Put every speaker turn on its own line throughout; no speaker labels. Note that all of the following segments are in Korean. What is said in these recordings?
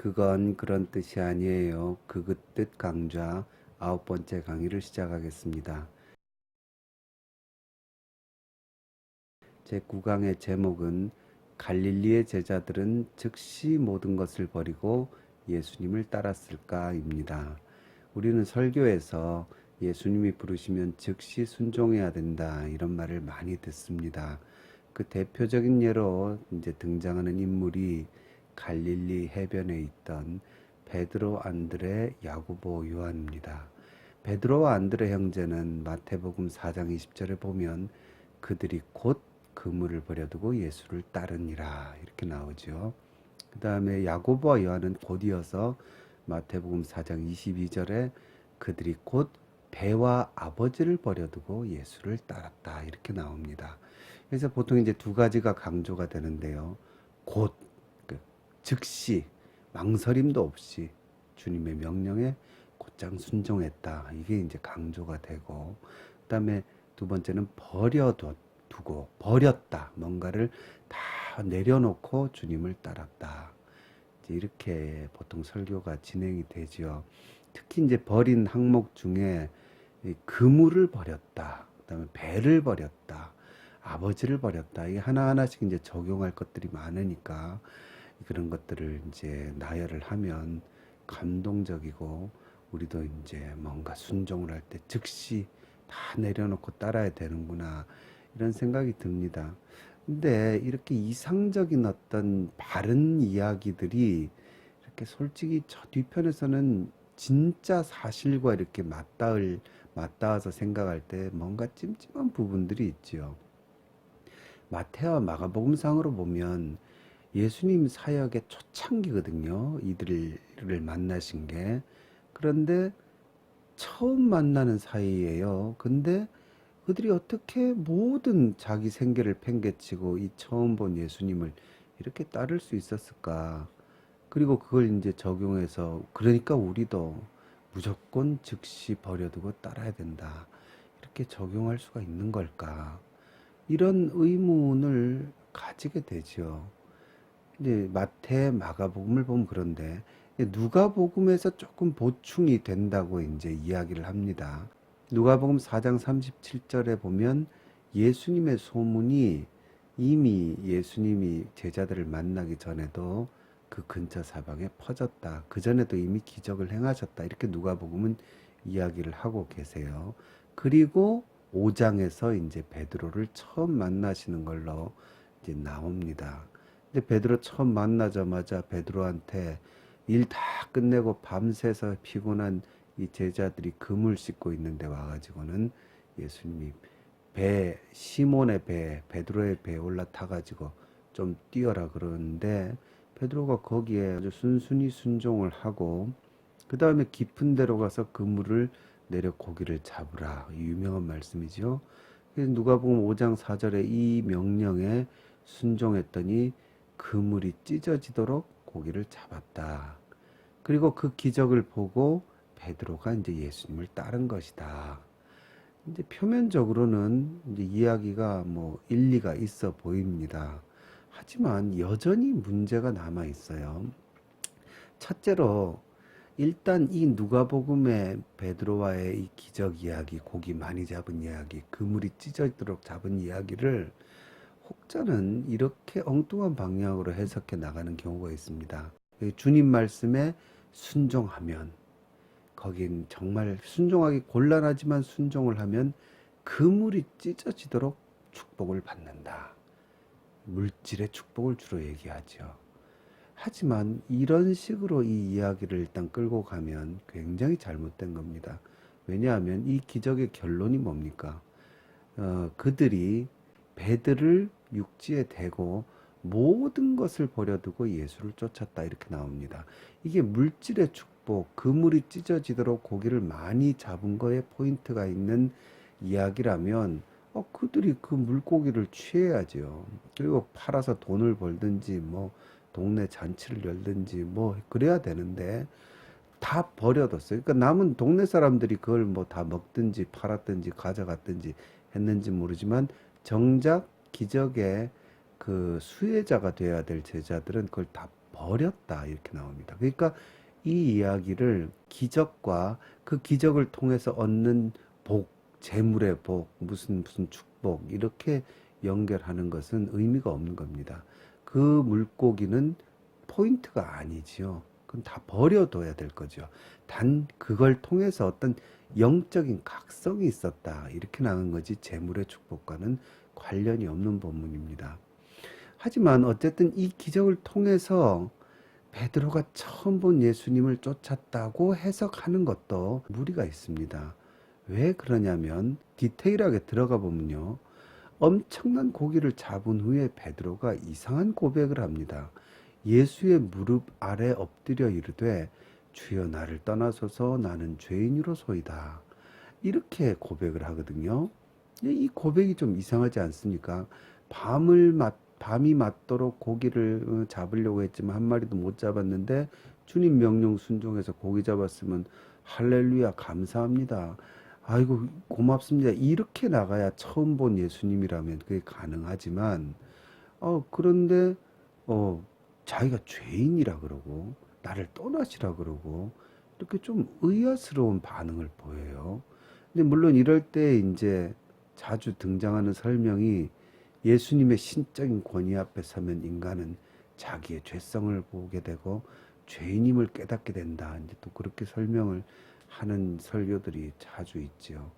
그건 그런 뜻이 아니에요. 그 뜻 강좌 9번째 강의를 시작하겠습니다. 제9강의 제목은 갈릴리의 제자들은 즉시 모든 것을 버리고 예수님을 따랐을까입니다. 우리는 설교에서 예수님이 부르시면 즉시 순종해야 된다 이런 말을 많이 듣습니다. 그 대표적인 예로 이제 등장하는 인물이 갈릴리 해변에 있던 베드로, 안드레, 야고보, 요한입니다. 베드로와 안드레 형제는 마태복음 4장 20절에 보면 그들이 곧 그물을 버려두고 예수를 따르니라 이렇게 나오죠. 그 다음에 야고보와 요한은 곧 이어서 마태복음 4장 22절에 그들이 곧 배와 아버지를 버려두고 예수를 따랐다 이렇게 나옵니다. 그래서 보통 이제 두 가지가 강조가 되는데요. 곧, 즉시, 망설임도 없이 주님의 명령에 곧장 순종했다. 이게 이제 강조가 되고, 그 다음에 두 번째는 버려두고, 버렸다. 뭔가를 다 내려놓고 주님을 따랐다. 이제 이렇게 보통 설교가 진행이 되죠. 특히 이제 버린 항목 중에 그물을 버렸다. 그다음에 배를 버렸다. 아버지를 버렸다. 이게 하나하나씩 이제 적용할 것들이 많으니까 그런 것들을 이제 나열을 하면 감동적이고 우리도 이제 뭔가 순종을 할 때 즉시 다 내려놓고 따라야 되는구나 이런 생각이 듭니다. 근데 이렇게 이상적인 어떤 바른 이야기들이 이렇게 솔직히 저 뒤편에서는 진짜 사실과 이렇게 맞닿아서 생각할 때 뭔가 찜찜한 부분들이 있지요. 마태와 마가복음상으로 보면 예수님 사역의 초창기거든요. 이들을 만나신 게. 그런데 처음 만나는 사이예요. 근데 그들이 어떻게 모든 자기 생계를 팽개치고 이 처음 본 예수님을 이렇게 따를 수 있었을까? 그리고 그걸 이제 적용해서 그러니까 우리도 무조건 즉시 버려두고 따라야 된다. 이렇게 적용할 수가 있는 걸까? 이런 의문을 가지게 되죠. 이제 마태, 마가복음을 보면 그런데 누가복음에서 조금 보충이 된다고 이제 이야기를 합니다. 누가복음 4장 37절에 보면 예수님의 소문이 이미 예수님이 제자들을 만나기 전에도 그 근처 사방에 퍼졌다. 그 전에도 이미 기적을 행하셨다. 이렇게 누가복음은 이야기를 하고 계세요. 그리고 5장에서 이제 베드로를 처음 만나시는 걸로 이제 나옵니다. 근데 베드로 처음 만나자마자 베드로한테 일 다 끝내고 밤새서 피곤한 이 제자들이 그물 씻고 있는데 와가지고는 예수님이 시몬의 배, 베드로의 배에 올라타가지고 좀 뛰어라 그러는데 베드로가 거기에 아주 순순히 순종을 하고 그 다음에 깊은 데로 가서 그물을 내려 고기를 잡으라. 유명한 말씀이죠. 그래서 누가복음 5장 4절에 이 명령에 순종했더니 그물이 찢어지도록 고기를 잡았다. 그리고 그 기적을 보고 베드로가 이제 예수님을 따른 것이다. 이제 표면적으로는 이제 이야기가 뭐 일리가 있어 보입니다. 하지만 여전히 문제가 남아 있어요. 첫째로 일단 이 누가복음의 베드로와의 이 기적 이야기, 고기 많이 잡은 이야기, 그물이 찢어지도록 잡은 이야기를 혹자는 이렇게 엉뚱한 방향으로 해석해 나가는 경우가 있습니다. 주님 말씀에 순종하면 거긴 정말 순종하기 곤란하지만 순종을 하면 그물이 찢어지도록 축복을 받는다. 물질의 축복을 주로 얘기하죠. 하지만 이런 식으로 이 이야기를 일단 끌고 가면 굉장히 잘못된 겁니다. 왜냐하면 이 기적의 결론이 뭡니까? 그들이 배들을 육지에 대고 모든 것을 버려두고 예수를 쫓았다 이렇게 나옵니다. 이게 물질의 축복, 그물이 찢어지도록 고기를 많이 잡은 거에 포인트가 있는 이야기라면 그들이 그 물고기를 취해야죠. 그리고 팔아서 돈을 벌든지 뭐 동네 잔치를 열든지 뭐 그래야 되는데 다 버려뒀어요. 그러니까 남은 동네 사람들이 그걸 뭐 다 먹든지 팔았든지 가져갔든지 했는지 모르지만 정작 기적의 그 수혜자가 돼야 될 제자들은 그걸 다 버렸다 이렇게 나옵니다. 그러니까 이 이야기를 기적과 그 기적을 통해서 얻는 복, 재물의 복, 무슨 축복 이렇게 연결하는 것은 의미가 없는 겁니다. 그 물고기는 포인트가 아니지요. 그건 다 버려둬야 될 거죠. 단 그걸 통해서 어떤 영적인 각성이 있었다 이렇게 나온 거지 재물의 축복과는 관련이 없는 본문입니다. 하지만 어쨌든 이 기적을 통해서 베드로가 처음 본 예수님을 쫓았다고 해석하는 것도 무리가 있습니다. 왜 그러냐면 디테일하게 들어가 보면요. 엄청난 고기를 잡은 후에 베드로가 이상한 고백을 합니다. 예수의 무릎 아래 엎드려 이르되 주여 나를 떠나소서 나는 죄인으로소이다. 이렇게 고백을 하거든요. 이 고백이 좀 이상하지 않습니까? 밤이 맞도록 고기를 잡으려고 했지만 한 마리도 못 잡았는데 주님 명령 순종해서 고기 잡았으면 할렐루야 감사합니다. 아이고 고맙습니다. 이렇게 나가야 처음 본 예수님이라면 그게 가능하지만 그런데 자기가 죄인이라 그러고 나를 떠나시라 그러고 이렇게 좀 의아스러운 반응을 보여요. 근데 물론 이럴 때 이제 자주 등장하는 설명이 예수님의 신적인 권위 앞에 서면 인간은 자기의 죄성을 보게 되고 죄인임을 깨닫게 된다. 이제 또 그렇게 설명을 하는 설교들이 자주 있죠.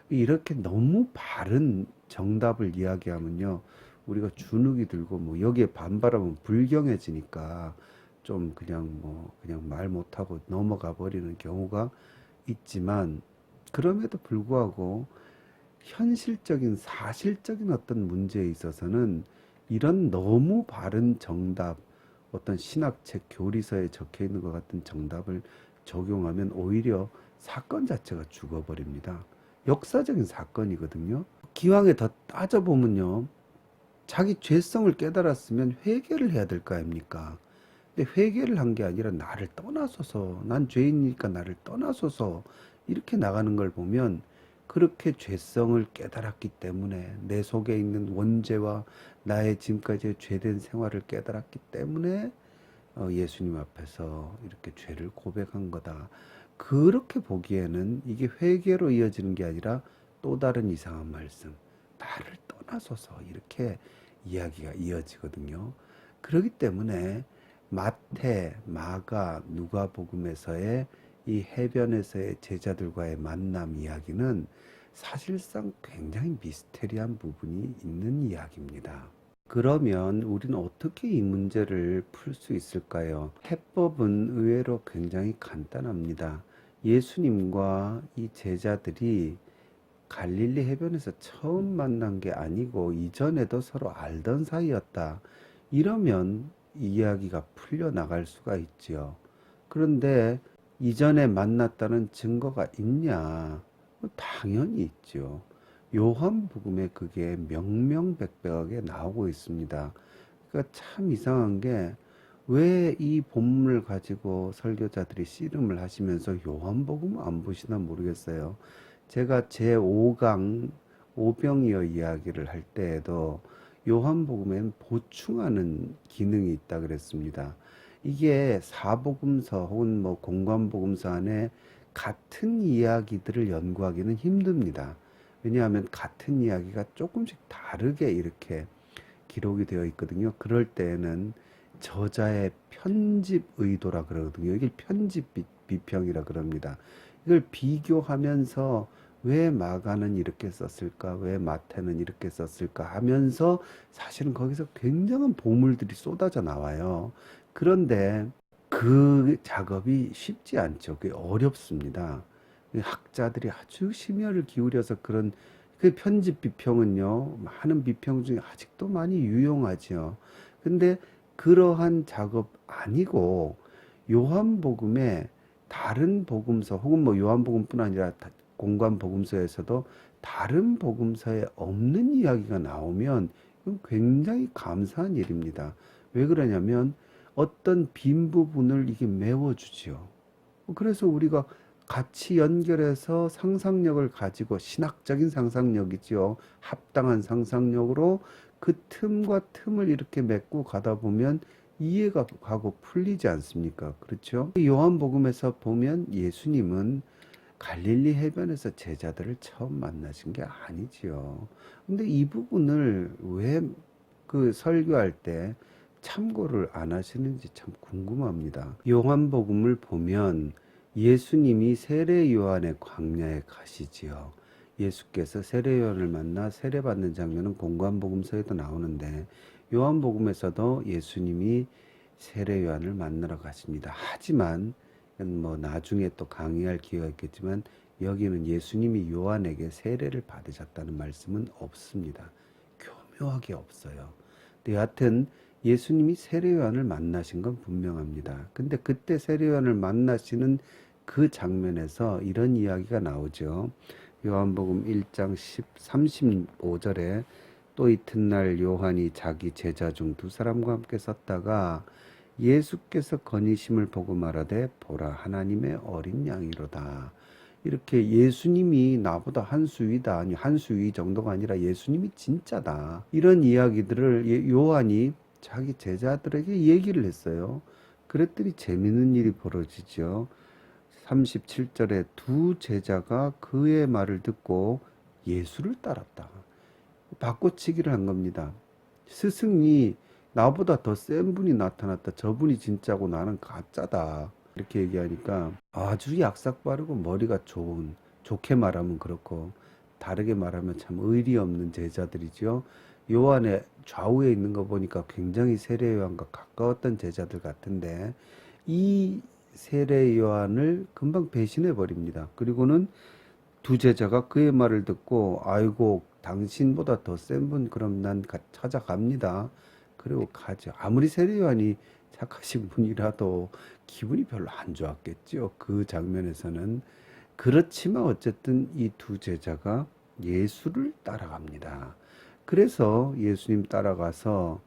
이렇게 너무 바른 정답을 이야기하면요. 우리가 주눅이 들고 뭐 여기에 반발하면 불경해지니까 좀 그냥 말 못하고 넘어가 버리는 경우가 있지만 그럼에도 불구하고 현실적인 사실적인 어떤 문제에 있어서는 이런 너무 바른 정답 어떤 신학책 교리서에 적혀 있는 것 같은 정답을 적용하면 오히려 사건 자체가 죽어버립니다. 역사적인 사건이거든요. 기왕에 더 따져보면요. 자기 죄성을 깨달았으면 회개를 해야 될 거 아닙니까? 근데 회개를 한 게 아니라 나를 떠나소서, 난 죄인이니까 나를 떠나소서 이렇게 나가는 걸 보면 그렇게 죄성을 깨달았기 때문에 내 속에 있는 원죄와 나의 지금까지의 죄된 생활을 깨달았기 때문에 예수님 앞에서 이렇게 죄를 고백한 거다. 그렇게 보기에는 이게 회개로 이어지는 게 아니라 또 다른 이상한 말씀, 나를 떠나소서 이렇게 이야기가 이어지거든요. 그렇기 때문에 마태, 마가, 누가복음에서의 이 해변에서의 제자들과의 만남 이야기는 사실상 굉장히 미스테리한 부분이 있는 이야기입니다. 그러면 우리는 어떻게 이 문제를 풀 수 있을까요? 해법은 의외로 굉장히 간단합니다. 예수님과 이 제자들이 갈릴리 해변에서 처음 만난 게 아니고 이전에도 서로 알던 사이였다. 이러면 이야기가 풀려나갈 수가 있지요. 그런데 이전에 만났다는 증거가 있냐? 당연히 있죠. 요한복음에 그게 명명백백하게 나오고 있습니다. 그러니까 참 이상한 게 왜 이 본문을 가지고 설교자들이 씨름을 하시면서 요한복음 안 보시나 모르겠어요. 제가 제5강 오병이어 이야기를 할 때에도 요한복음엔 보충하는 기능이 있다 그랬습니다. 이게 사복음서 혹은 뭐 공관복음서 안에 같은 이야기들을 연구하기는 힘듭니다. 왜냐하면 같은 이야기가 조금씩 다르게 이렇게 기록이 되어 있거든요. 그럴 때에는 저자의 편집 의도라 그러거든요. 이게 편집 비평이라 그럽니다. 이걸 비교하면서 왜 마가는 이렇게 썼을까? 왜 마태는 이렇게 썼을까? 하면서 사실은 거기서 굉장한 보물들이 쏟아져 나와요. 그런데 그 작업이 쉽지 않죠. 그게 어렵습니다. 학자들이 아주 심혈을 기울여서 그런 그 편집 비평은요, 많은 비평 중에 아직도 많이 유용하죠. 근데 그러한 작업 아니고 요한복음에 다른 복음서 혹은 뭐 요한복음뿐 아니라 공관 복음서에서도 다른 복음서에 없는 이야기가 나오면 이건 굉장히 감사한 일입니다. 왜 그러냐면 어떤 빈 부분을 이게 메워주지요. 그래서 우리가 같이 연결해서 상상력을 가지고 신학적인 상상력이죠. 합당한 상상력으로 그 틈과 틈을 이렇게 맺고 가다 보면 이해가 가고 풀리지 않습니까? 그렇죠? 요한복음에서 보면 예수님은 갈릴리 해변에서 제자들을 처음 만나신 게 아니지요. 근데 이 부분을 왜 그 설교할 때 참고를 안 하시는지 참 궁금합니다. 요한복음을 보면 예수님이 세례 요한의 광야에 가시지요. 예수께서 세례 요한을 만나 세례받는 장면은 공관복음서에도 나오는데 요한복음에서도 예수님이 세례 요한을 만나러 가십니다. 하지만 뭐 나중에 또 강의할 기회가 있겠지만 여기는 예수님이 요한에게 세례를 받으셨다는 말씀은 없습니다. 교묘하게 없어요. 근데 여하튼 예수님이 세례 요한을 만나신 건 분명합니다. 근데 그때 세례 요한을 만나시는 그 장면에서 이런 이야기가 나오죠. 요한복음 1장 35절에 또 이튿날 요한이 자기 제자 중 두 사람과 함께 섰다가 예수께서 거니심을 보고 말하되 보라 하나님의 어린 양이로다. 이렇게 예수님이 나보다 한 수 위다. 아니 한 수 위 정도가 아니라 예수님이 진짜다. 이런 이야기들을 요한이 자기 제자들에게 얘기를 했어요. 그랬더니 재미있는 일이 벌어지죠. 37절에 두 제자가 그의 말을 듣고 예수를 따랐다. 바꿔치기를 한 겁니다. 스승이 나보다 더 센 분이 나타났다. 저분이 진짜고 나는 가짜다. 이렇게 얘기하니까 아주 약삭 빠르고 머리가 좋은, 좋게 말하면 그렇고 다르게 말하면 참 의리 없는 제자들이죠. 요한의 좌우에 있는 거 보니까 굉장히 세례 요한과 가까웠던 제자들 같은데 이 세례 요한을 금방 배신해 버립니다. 그리고는 두 제자가 그의 말을 듣고 아이고 당신보다 더 센 분 그럼 난 찾아갑니다. 그리고 가죠. 아무리 세례 요한이 착하신 분이라도 기분이 별로 안 좋았겠죠. 그 장면에서는. 그렇지만 어쨌든 이 두 제자가 예수를 따라갑니다. 그래서 예수님 따라가서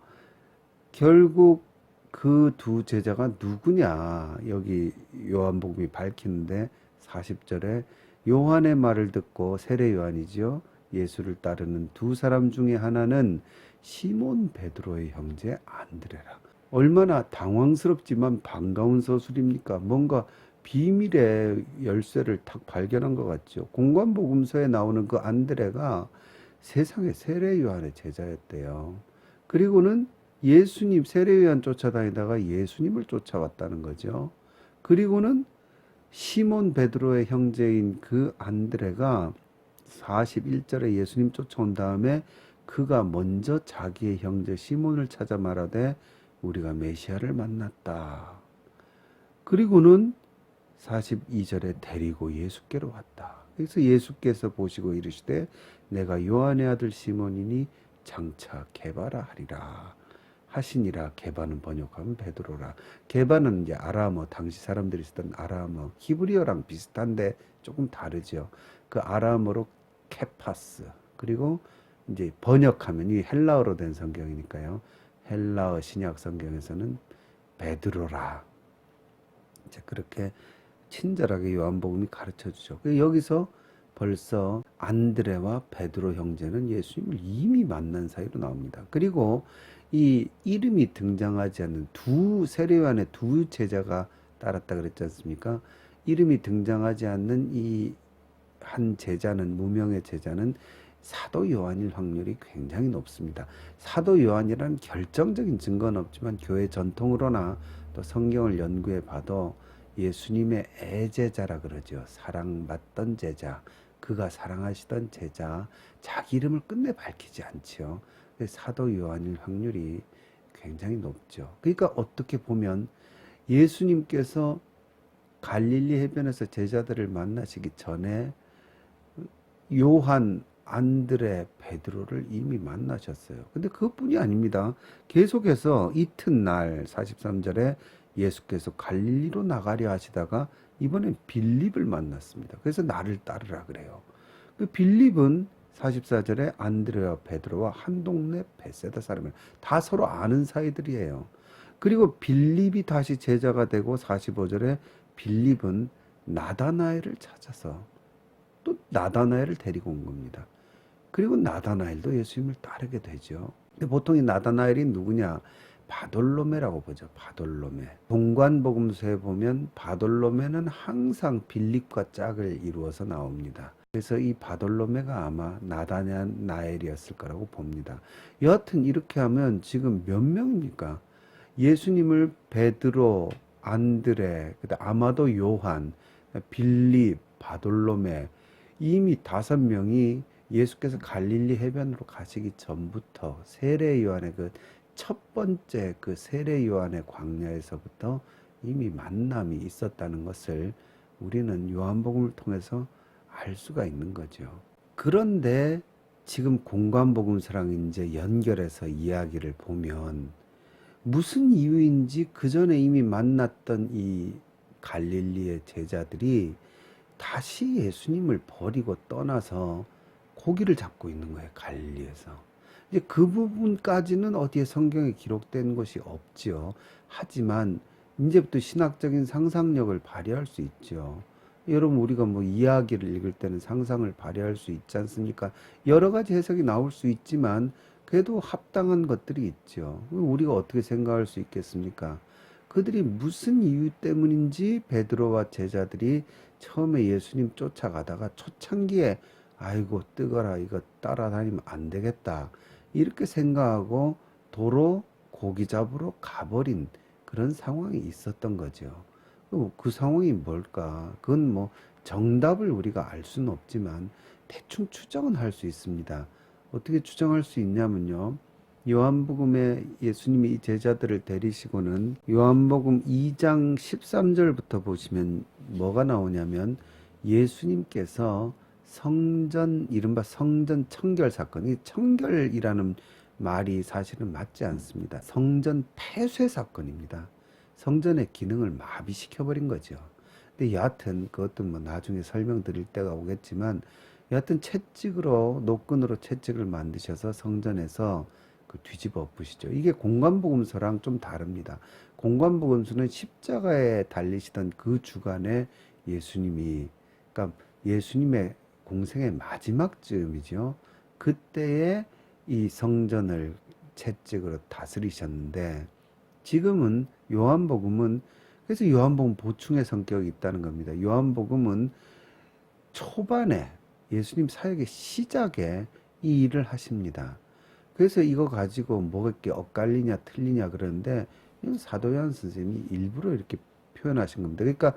결국 그 두 제자가 누구냐 여기 요한복음이 밝히는데 40절에 요한의 말을 듣고 세례 요한이지요. 예수를 따르는 두 사람 중에 하나는 시몬 베드로의 형제 안드레라. 얼마나 당황스럽지만 반가운 서술입니까? 뭔가 비밀의 열쇠를 탁 발견한 것 같죠. 공관복음서에 나오는 그 안드레가 세상에 세례 요한의 제자였대요. 그리고는 예수님 세례 요한 쫓아다니다가 예수님을 쫓아왔다는 거죠. 그리고는 시몬 베드로의 형제인 그 안드레가 41절에 예수님 쫓아온 다음에 그가 먼저 자기의 형제 시몬을 찾아 말하되 우리가 메시아를 만났다. 그리고는 42절에 데리고 예수께로 왔다. 그래서 예수께서 보시고 이르시되 내가 요한의 아들 시몬이니 장차 게바라 하리라 하시니라. 게바는 번역하면 베드로라. 게바는 이제 아람어, 당시 사람들이 쓰던 아람어, 히브리어랑 비슷한데 조금 다르죠. 그 아람어로 케파스. 그리고 이제 번역하면 이 헬라어로 된 성경이니까요. 헬라어 신약 성경에서는 베드로라. 이제 그렇게 친절하게 요한복음이 가르쳐 주죠. 여기서 벌써 안드레와 베드로 형제는 예수님을 이미 만난 사이로 나옵니다. 그리고 이 이름이 등장하지 않는 두 세례 요한의 두 제자가 따랐다 그랬지 않습니까? 이름이 등장하지 않는 이 한 제자는 무명의 제자는 사도 요한일 확률이 굉장히 높습니다. 사도 요한이라는 결정적인 증거는 없지만 교회 전통으로나 또 성경을 연구해 봐도 예수님의 애제자라 그러죠. 사랑받던 제자, 그가 사랑하시던 제자, 자기 이름을 끝내 밝히지 않지요. 사도 요한일 확률이 굉장히 높죠. 그러니까 어떻게 보면 예수님께서 갈릴리 해변에서 제자들을 만나시기 전에 요한, 안드레, 베드로를 이미 만나셨어요. 근데 그것뿐이 아닙니다. 계속해서 이튿날 43절에 예수께서 갈릴리로 나가려 하시다가 이번엔 빌립을 만났습니다. 그래서 나를 따르라 그래요. 그 빌립은 44절에 안드레와 베드로와 한 동네 베세다 사람을 다 서로 아는 사이들이에요. 그리고 빌립이 다시 제자가 되고 45절에 빌립은 나다나엘을 찾아서 또 나다나엘을 데리고 온 겁니다. 그리고 나다나엘도 예수님을 따르게 되죠. 근데 보통 이 나다나엘이 누구냐? 바돌로메라고 보죠. 바돌로메. 동관복음서에 보면 바돌로메는 항상 빌립과 짝을 이루어서 나옵니다. 그래서 이 바돌로메가 아마 나다나엘이었을 거라고 봅니다. 여하튼 이렇게 하면 지금 몇 명입니까? 예수님을 베드로, 안드레, 아마도 요한, 빌립, 바돌로메, 이미 5명이 예수께서 갈릴리 해변으로 가시기 전부터 세례 요한의 그 첫 번째 그 세례 요한의 광야에서부터 이미 만남이 있었다는 것을 우리는 요한복음을 통해서 알 수가 있는 거죠. 그런데 지금 공관복음서랑 이제 연결해서 이야기를 보면 무슨 이유인지 그 전에 이미 만났던 이 갈릴리의 제자들이 다시 예수님을 버리고 떠나서 고기를 잡고 있는 거예요. 갈릴리에서. 이제 그 부분까지는 어디에 성경에 기록된 것이 없지요. 하지만 이제부터 신학적인 상상력을 발휘할 수 있죠. 여러분 우리가 뭐 이야기를 읽을 때는 상상을 발휘할 수 있지 않습니까? 여러 가지 해석이 나올 수 있지만 그래도 합당한 것들이 있죠. 우리가 어떻게 생각할 수 있겠습니까? 그들이 무슨 이유 때문인지 베드로와 제자들이 처음에 예수님 쫓아가다가 초창기에 아이고 뜨거라 이거 따라다니면 안 되겠다 이렇게 생각하고 도로 고기 잡으러 가버린 그런 상황이 있었던 거죠. 그 상황이 뭘까? 그건 뭐 정답을 우리가 알 수는 없지만 대충 추정은 할 수 있습니다. 어떻게 추정할 수 있냐면요. 요한복음에 예수님이 이 제자들을 데리시고는 요한복음 2장 13절부터 보시면 뭐가 나오냐면 예수님께서 성전, 이른바 성전 청결 사건, 이 청결이라는 말이 사실은 맞지 않습니다. 성전 폐쇄 사건입니다. 성전의 기능을 마비시켜버린 거죠. 근데 여하튼 그것도 뭐 나중에 설명드릴 때가 오겠지만 여하튼 채찍으로 노끈으로 채찍을 만드셔서 성전에서 그 뒤집어 엎으시죠. 이게 공관복음서랑 좀 다릅니다. 공관복음서는 십자가에 달리시던 그 주간에 예수님이, 그러니까 예수님의 공생의 마지막 즈음이죠. 그때에 이 성전을 채찍으로 다스리셨는데 지금은 요한복음은, 그래서 요한복음 보충의 성격이 있다는 겁니다. 요한복음은 초반에 예수님 사역의 시작에 이 일을 하십니다. 그래서 이거 가지고 뭐가 이렇게 엇갈리냐 틀리냐 그러는데 사도 요한 선생님이 일부러 이렇게 표현하신 겁니다. 그러니까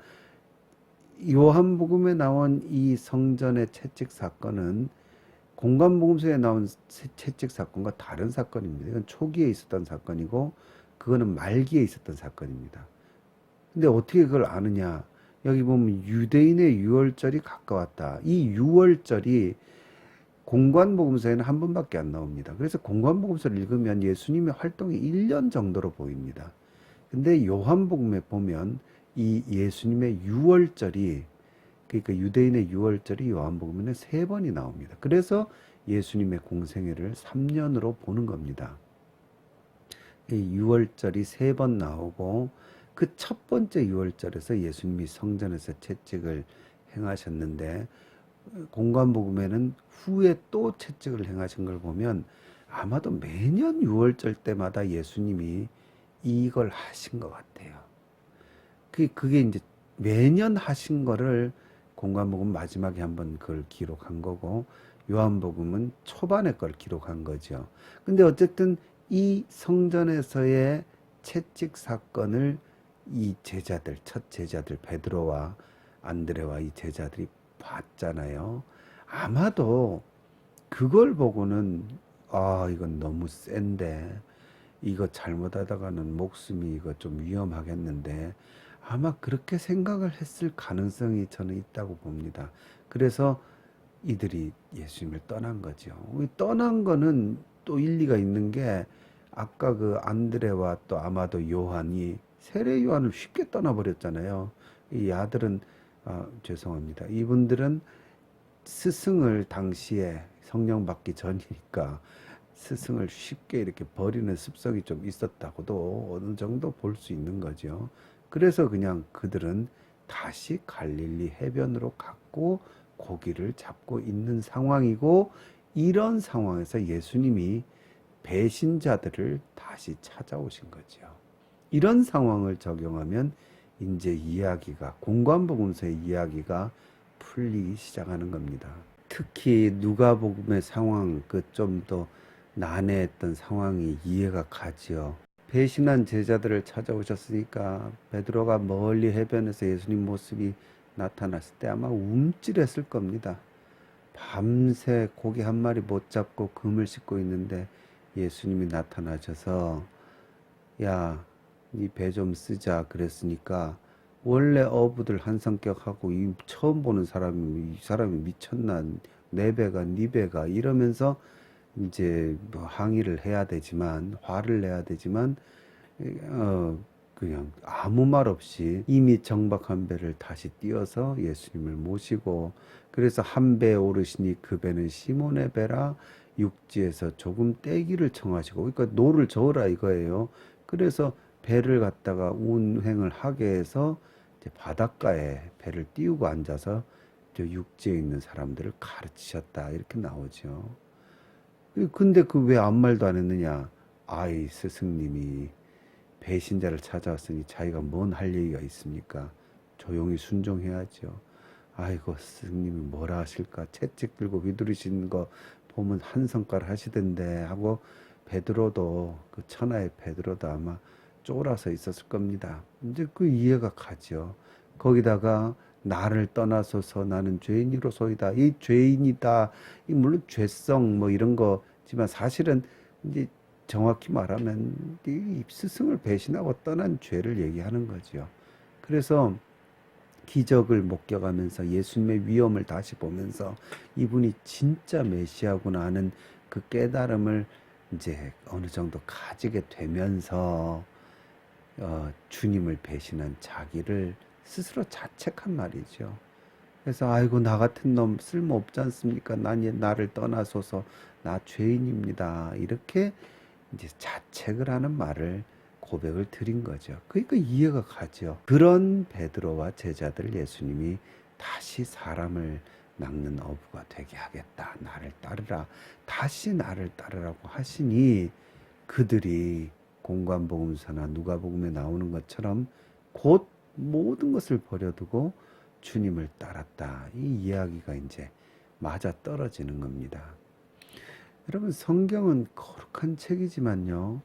요한복음에 나온 이 성전의 채찍 사건은 공관복음서에 나온 채찍 사건과 다른 사건입니다. 이건 초기에 있었던 사건이고 그거는 말기에 있었던 사건입니다. 근데 어떻게 그걸 아느냐? 여기 보면 유대인의 유월절이 가까웠다. 이 유월절이 공관복음서에는 한 번밖에 안 나옵니다. 그래서 공관복음서를 읽으면 예수님의 활동이 1년 정도로 보입니다. 근데 요한복음에 보면 이 예수님의 유월절이, 그러니까 유대인의 유월절이 요한복음에는 3번이 나옵니다. 그래서 예수님의 공생애를 3년으로 보는 겁니다. 이 유월절이 3번 나오고 그 첫 번째 유월절에서 예수님이 성전에서 채찍을 행하셨는데 공관복음에는 후에 또 채찍을 행하신 걸 보면 아마도 매년 유월절 때마다 예수님이 이걸 하신 것 같아요. 그게 이제 매년 하신 거를 공관복음 마지막에 한번 그걸 기록한 거고 요한복음은 초반에 걸 기록한 거죠. 근데 어쨌든 이 성전에서의 채찍 사건을 이 제자들, 첫 제자들 베드로와 안드레와 이 제자들이 봤잖아요. 아마도 그걸 보고는 이건 너무 센데 이거 잘못하다가는 목숨이 이거 좀 위험하겠는데 아마 그렇게 생각을 했을 가능성이 저는 있다고 봅니다. 그래서 이들이 예수님을 떠난 거죠. 떠난 거는 또 일리가 있는 게 아까 그 안드레와 또 아마도 요한이 세례 요한을 쉽게 떠나버렸잖아요. 이 아들은 죄송합니다. 이분들은 스승을 당시에 성령 받기 전이니까 스승을 쉽게 이렇게 버리는 습성이 좀 있었다고도 어느 정도 볼 수 있는 거죠. 그래서 그냥 그들은 다시 갈릴리 해변으로 갔고 고기를 잡고 있는 상황이고 이런 상황에서 예수님이 배신자들을 다시 찾아오신 거죠. 이런 상황을 적용하면 이제 이야기가, 공관복음서의 이야기가 풀리기 시작하는 겁니다. 특히 누가복음의 상황, 그 좀 더 난해했던 상황이 이해가 가지요. 배신한 제자들을 찾아오셨으니까 베드로가 멀리 해변에서 예수님 모습이 나타났을 때 아마 움찔했을 겁니다. 밤새 고기 한 마리 못 잡고 금을 씻고 있는데 예수님이 나타나셔서 야, 네 배 좀 쓰자 그랬으니까 원래 어부들 한 성격하고 이 처음 보는 이 사람이 미쳤나, 내 배가 네 배가 이러면서 이제 뭐 항의를 해야 되지만, 화를 내야 되지만 그냥 아무 말 없이 이미 정박한 배를 다시 띄워서 예수님을 모시고, 그래서 한 배에 오르시니 그 배는 시몬의 배라 육지에서 조금 떼기를 청하시고, 그러니까 노를 저으라 이거예요. 그래서 배를 갖다가 운행을 하게 해서 이제 바닷가에 배를 띄우고 앉아서 저 육지에 있는 사람들을 가르치셨다 이렇게 나오죠. 근데 그 왜 아무 말도 안 했느냐? 아이, 스승님이 배신자를 찾아왔으니 자기가 뭔 할 얘기가 있습니까? 조용히 순종해야죠. 아이고, 스승님이 뭐라 하실까? 채찍 들고 휘두르시는 거 보면 한 성깔 하시던데 하고, 베드로도, 그 천하의 베드로도 아마 쫄아서 있었을 겁니다. 이제 그 이해가 가죠. 거기다가 나를 떠나소서 나는 죄인이로소이다. 이 죄인이다. 이 물론 죄성 뭐 이런 거지만 사실은 이제 정확히 말하면 이 스승을 배신하고 떠난 죄를 얘기하는 거죠. 그래서 기적을 목격하면서 예수님의 위엄을 다시 보면서 이분이 진짜 메시아구나 하는 그 깨달음을 이제 어느 정도 가지게 되면서 주님을 배신한 자기를 스스로 자책한 말이죠. 그래서 아이고 나 같은 놈 쓸모 없지 않습니까? 나를 떠나소서 나 죄인입니다. 이렇게 이제 자책을 하는 말을 고백을 드린 거죠. 그러니까 이해가 가죠. 그런 베드로와 제자들 예수님이 다시 사람을 낚는 어부가 되게 하겠다. 나를 따르라. 다시 나를 따르라고 하시니 그들이 공관복음서나 누가복음에 나오는 것처럼 곧 모든 것을 버려두고 주님을 따랐다. 이 이야기가 이제 맞아 떨어지는 겁니다. 여러분, 성경은 거룩한 책이지만요,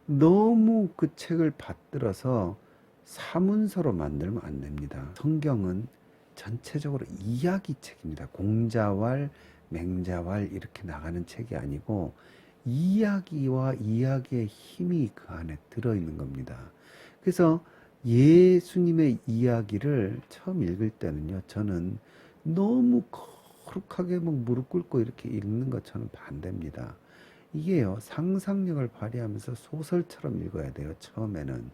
너무 그 책을 받들어서 사문서로 만들면 안 됩니다. 성경은 전체적으로 이야기책입니다. 공자왈, 맹자왈 이렇게 나가는 책이 아니고 이야기와 이야기의 힘이 그 안에 들어있는 겁니다. 그래서 예수님의 이야기를 처음 읽을 때는요, 저는 너무 거룩하게 막 무릎 꿇고 이렇게 읽는 것처럼 반대입니다. 이게요, 상상력을 발휘하면서 소설처럼 읽어야 돼요. 처음에는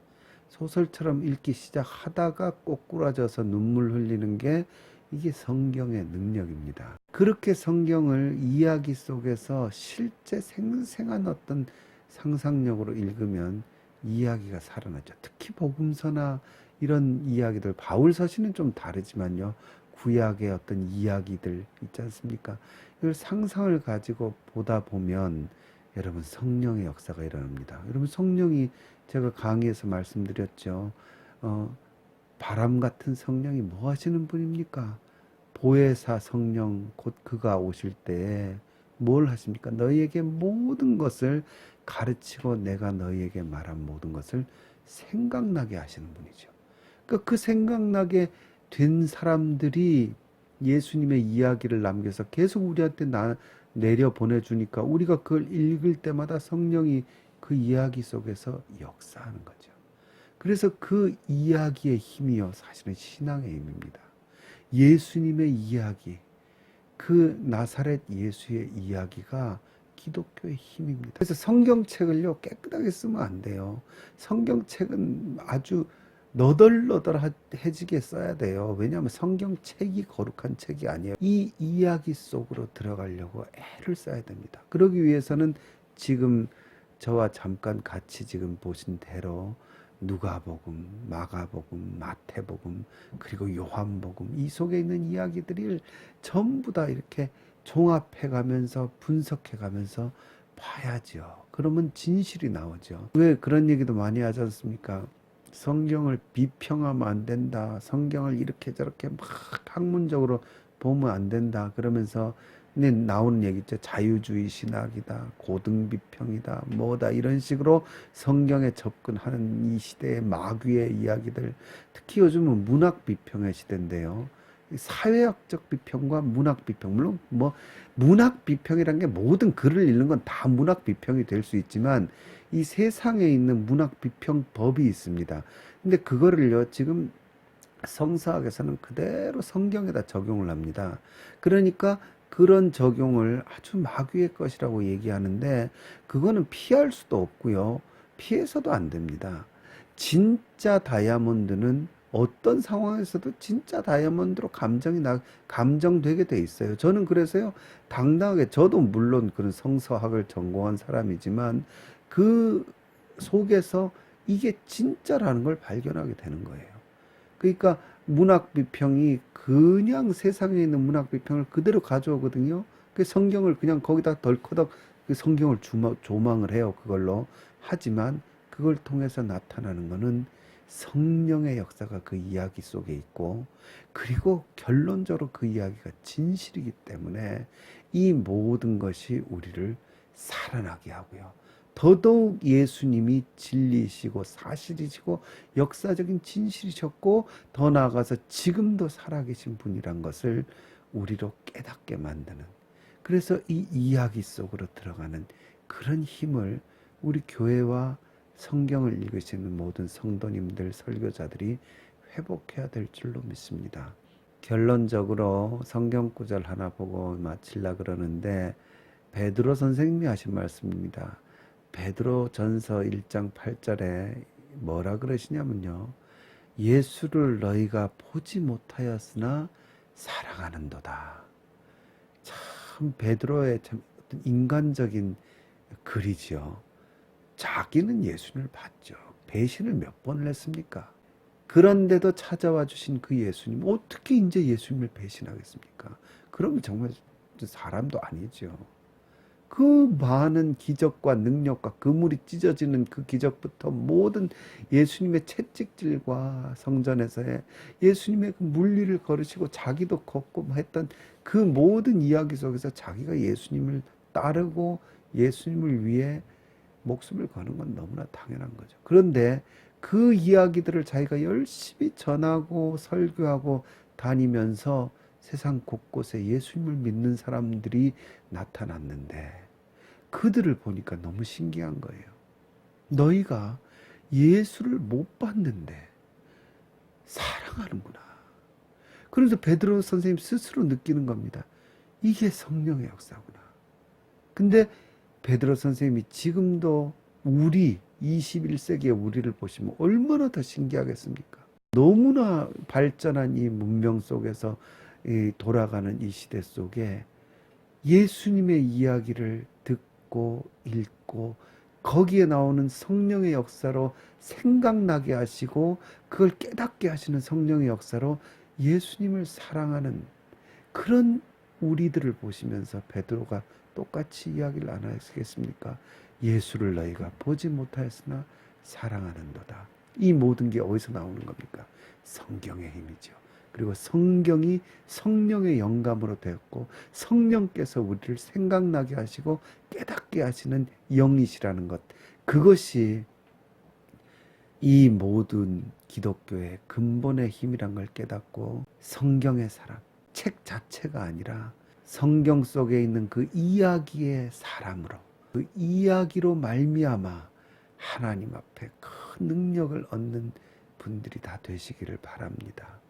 소설처럼 읽기 시작하다가 꼬꾸라져서 눈물 흘리는 게 이게 성경의 능력입니다. 그렇게 성경을 이야기 속에서 실제 생생한 어떤 상상력으로 읽으면 이야기가 살아나죠. 특히 복음서나 이런 이야기들, 바울서신은 좀 다르지만요, 구약의 어떤 이야기들 있지 않습니까? 이걸 상상을 가지고 보다 보면 여러분 성령의 역사가 일어납니다. 여러분 성령이, 제가 강의에서 말씀드렸죠. 바람 같은 성령이 뭐 하시는 분입니까? 보혜사 성령 곧 그가 오실 때 뭘 하십니까? 너희에게 모든 것을 가르치고 내가 너희에게 말한 모든 것을 생각나게 하시는 분이죠. 그러니까 그 생각나게 된 사람들이 예수님의 이야기를 남겨서 계속 우리한테 내려 보내주니까 우리가 그걸 읽을 때마다 성령이 그 이야기 속에서 역사하는 거죠. 그래서 그 이야기의 힘이요, 사실은 신앙의 힘입니다. 예수님의 이야기, 그 나사렛 예수의 이야기가 기독교의 힘입니다. 그래서 성경책을요, 깨끗하게 쓰면 안 돼요. 성경책은 아주 너덜너덜해지게 써야 돼요. 왜냐하면 성경책이 거룩한 책이 아니에요. 이 이야기 속으로 들어가려고 애를 써야 됩니다. 그러기 위해서는 지금 저와 잠깐 같이 지금 보신 대로 누가복음, 마가복음, 마태복음, 그리고 요한복음, 이 속에 있는 이야기들을 전부 다 이렇게 종합해 가면서 분석해 가면서 봐야죠. 그러면 진실이 나오죠. 왜 그런 얘기도 많이 하지 않습니까? 성경을 비평하면 안 된다. 성경을 이렇게 저렇게 막 학문적으로 보면 안 된다. 그러면서 나오는 얘기 있죠. 자유주의 신학이다. 고등비평이다. 뭐다. 이런 식으로 성경에 접근하는 이 시대의 마귀의 이야기들. 특히 요즘은 문학비평의 시대인데요. 사회학적 비평과 문학 비평. 물론 뭐 문학 비평이란 게 모든 글을 읽는 건 다 문학 비평이 될 수 있지만 이 세상에 있는 문학 비평 법이 있습니다. 근데 그거를요, 지금 성서학에서는 그대로 성경에다 적용을 합니다. 그러니까 그런 적용을 아주 마귀의 것이라고 얘기하는데 그거는 피할 수도 없고요. 피해서도 안 됩니다. 진짜 다이아몬드는 어떤 상황에서도 진짜 다이아몬드로 감정되게 돼 있어요. 저는 그래서요, 당당하게, 저도 물론 그런 성서학을 전공한 사람이지만 그 속에서 이게 진짜라는 걸 발견하게 되는 거예요. 그러니까 문학 비평이 그냥 세상에 있는 문학 비평을 그대로 가져오거든요. 그 성경을 그냥 거기다 덜커덕 그 성경을 조망을 해요. 그걸로. 하지만 그걸 통해서 나타나는 것은 성령의 역사가 그 이야기 속에 있고, 그리고 결론적으로 그 이야기가 진실이기 때문에 이 모든 것이 우리를 살아나게 하고요. 더더욱 예수님이 진리이시고 사실이시고 역사적인 진실이셨고 더 나아가서 지금도 살아계신 분이란 것을 우리로 깨닫게 만드는, 그래서 이 이야기 속으로 들어가는 그런 힘을 우리 교회와 성경을 읽으시는 모든 성도님들, 설교자들이 회복해야 될 줄로 믿습니다. 결론적으로 성경 구절 하나 보고 마치려 그러는데, 베드로 선생님이 하신 말씀입니다. 베드로 전서 1장 8절에 뭐라 그러시냐면요, 예수를 너희가 보지 못하였으나 사랑하는도다. 참 베드로의 참 어떤 인간적인 글이지요. 자기는 예수님을 봤죠. 배신을 몇 번을 했습니까? 그런데도 찾아와 주신 그 예수님, 어떻게 이제 예수님을 배신하겠습니까? 그러면 정말 사람도 아니죠. 그 많은 기적과 능력과 그물이 찢어지는 그 기적부터 모든 예수님의 채찍질과 성전에서의 예수님의 그 물리를 걸으시고 자기도 걷고 했던 그 모든 이야기 속에서 자기가 예수님을 따르고 예수님을 위해 목숨을 거는 건 너무나 당연한 거죠. 그런데 그 이야기들을 자기가 열심히 전하고 설교하고 다니면서 세상 곳곳에 예수님을 믿는 사람들이 나타났는데 그들을 보니까 너무 신기한 거예요. 너희가 예수를 못 봤는데 사랑하는구나. 그래서 베드로 선생님 스스로 느끼는 겁니다. 이게 성령의 역사구나. 근데 베드로 선생님이 지금도 우리 21세기의 우리를 보시면 얼마나 더 신기하겠습니까? 너무나 발전한 이 문명 속에서 돌아가는 이 시대 속에 예수님의 이야기를 듣고 읽고 거기에 나오는 성령의 역사로 생각나게 하시고 그걸 깨닫게 하시는 성령의 역사로 예수님을 사랑하는 그런 우리들을 보시면서 베드로가 똑같이 이야기를 안 하시겠습니까? 예수를 너희가 보지 못하였으나 사랑하는도다. 이 모든 게 어디서 나오는 겁니까? 성경의 힘이죠. 그리고 성경이 성령의 영감으로 되었고 성령께서 우리를 생각나게 하시고 깨닫게 하시는 영이시라는 것, 그것이 이 모든 기독교의 근본의 힘이란 걸 깨닫고 성경의 사람, 책 자체가 아니라 성경 속에 있는 그 이야기의 사람으로, 그 이야기로 말미암아 하나님 앞에 큰 능력을 얻는 분들이 다 되시기를 바랍니다.